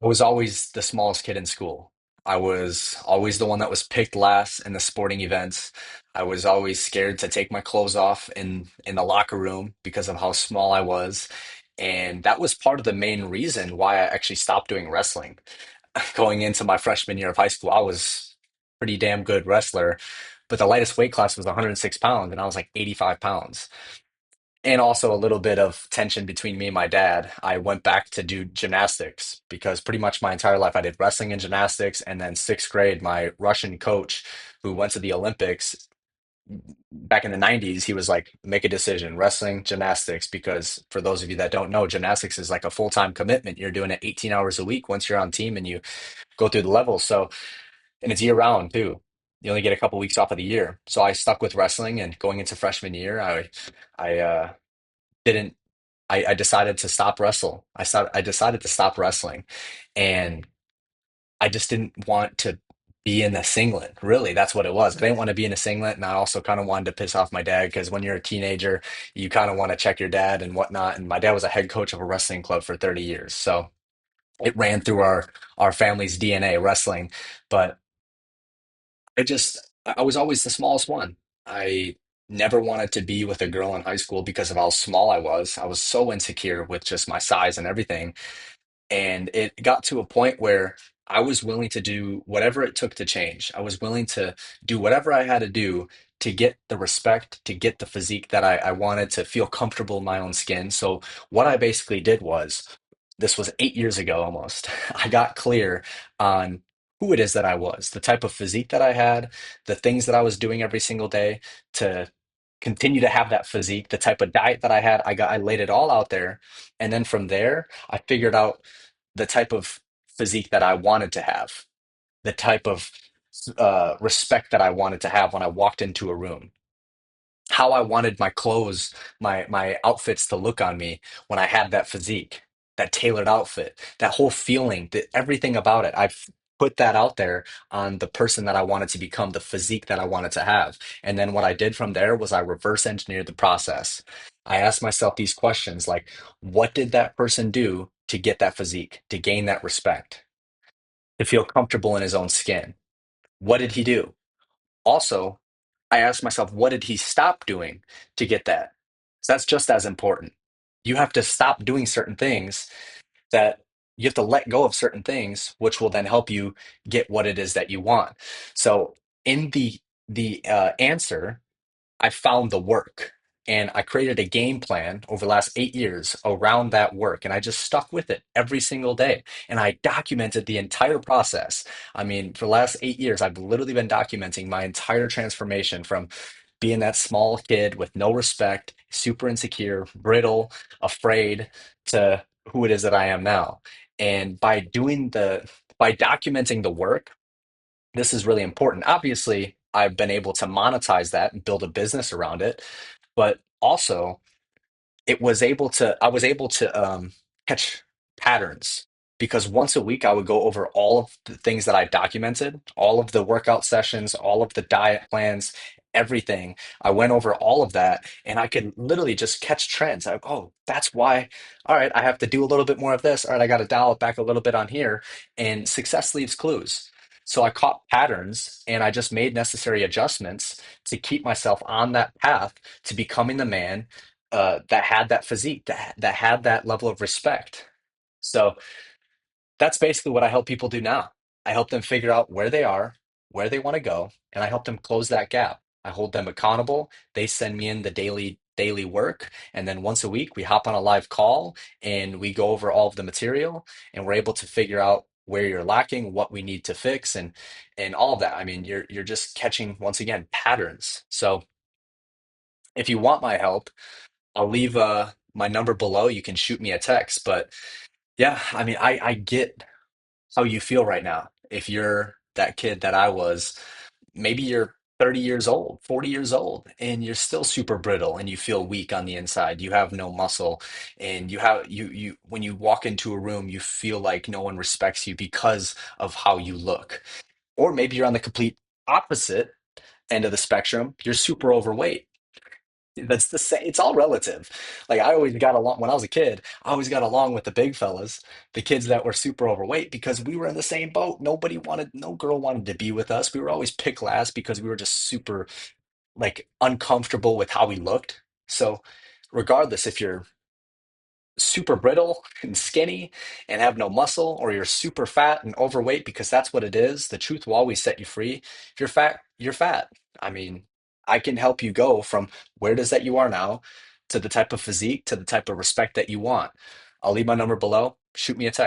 I was always the smallest kid in school. I was always the one that was picked last in the sporting events. I was always scared to take my clothes off in the locker room because of how small I was. And that was part of the main reason why I actually stopped doing wrestling. Going into my freshman year of high school, I was a pretty damn good wrestler, but the lightest weight class was 106 pounds, and I was like 85 pounds. And also a little bit of tension between me and my dad. I went back to do gymnastics because pretty much my entire life I did wrestling and gymnastics. And then sixth grade, my Russian coach, who went to the Olympics back in the 90s, he was like, make a decision, wrestling, gymnastics. Because for those of you that don't know, gymnastics is like a full-time commitment. You're doing it 18 hours a week once you're on team and you go through the levels. So, and it's year round too. You only get a couple weeks off of the year. So I stuck with wrestling, and going into freshman year, I didn't I decided to stop wrestle. I decided to stop wrestling, and I just didn't want to be in a singlet. Really, that's what it was. I didn't want to be in a singlet, and I also kind of wanted to piss off my dad because when you're a teenager, you kind of want to check your dad and whatnot. And my dad was a head coach of a wrestling club for 30 years, so it ran through our family's DNA, wrestling. But I was always the smallest one. I never wanted to be with a girl in high school because of how small I was. I was so insecure with just my size and everything. And it got to a point where I was willing to do whatever it took to change. I was willing to do whatever I had to do to get the respect, to get the physique that I wanted, to feel comfortable in my own skin. So, what I basically did was, this was 8 years ago almost, I got clear on who it is that I was, the type of physique that I had, the things that I was doing every single day to continue to have that physique, the type of diet that I had. I laid it all out there. And then from there, I figured out the type of physique that I wanted to have, the type of respect that I wanted to have when I walked into a room, how I wanted my clothes, my outfits to look on me when I had that physique, that tailored outfit, that whole feeling, that everything about it. I've put that out there on the person that I wanted to become, the physique that I wanted to have. And then what I did from there was I reverse engineered the process. I asked myself these questions like, what did that person do to get that physique, to gain that respect, to feel comfortable in his own skin? What did he do? Also, I asked myself, what did he stop doing to get that? So that's just as important. You have to stop doing certain things, that you have to let go of certain things, which will then help you get what it is that you want. So in the answer, I found the work, and I created a game plan over the last 8 years around that work. And I just stuck with it every single day. And I documented the entire process. I mean, for the last 8 years, I've literally been documenting my entire transformation from being that small kid with no respect, super insecure, brittle, afraid, to who it is that I am now. And by documenting the work, this is really important. Obviously, I've been able to monetize that and build a business around it, but also I was able to catch patterns, because once a week I would go over all of the things that I documented, all of the workout sessions, all of the diet plans, everything. I went over all of that, and I could literally just catch trends. Oh, that's why. All right, I have to do a little bit more of this. All right, I got to dial it back a little bit on here, and success leaves clues. So I caught patterns, and I just made necessary adjustments to keep myself on that path to becoming the man that had that physique, that had that level of respect. So that's basically what I help people do now. I help them figure out where they are, where they want to go, and I help them close that gap. I hold them accountable. They send me in the daily work, and then once a week we hop on a live call and we go over all of the material, and we're able to figure out where you're lacking, what we need to fix, and all of that. I mean, you're just catching, once again, patterns. So if you want my help, I'll leave my number below. You can shoot me a text. But yeah, I mean, I get how you feel right now. If you're that kid that I was, maybe you're 30 years old, 40 years old, and you're still super brittle and you feel weak on the inside. You have no muscle, and you when you walk into a room, you feel like no one respects you because of how you look. Or maybe you're on the complete opposite end of the spectrum. You're super overweight. That's the same. It's all relative. Like I always got along when I was a kid. I always got along with the big fellas, the kids that were super overweight, because we were in the same boat. No girl wanted to be with us. We were always picked last because we were just super like uncomfortable with how we looked. So, regardless if you're super brittle and skinny and have no muscle, or you're super fat and overweight, because that's what it is. The truth will always set you free. If you're fat, you're fat. I mean, I can help you go from where it is that you are now to the type of physique to the type of respect that you want. I'll leave my number below. Shoot me a text.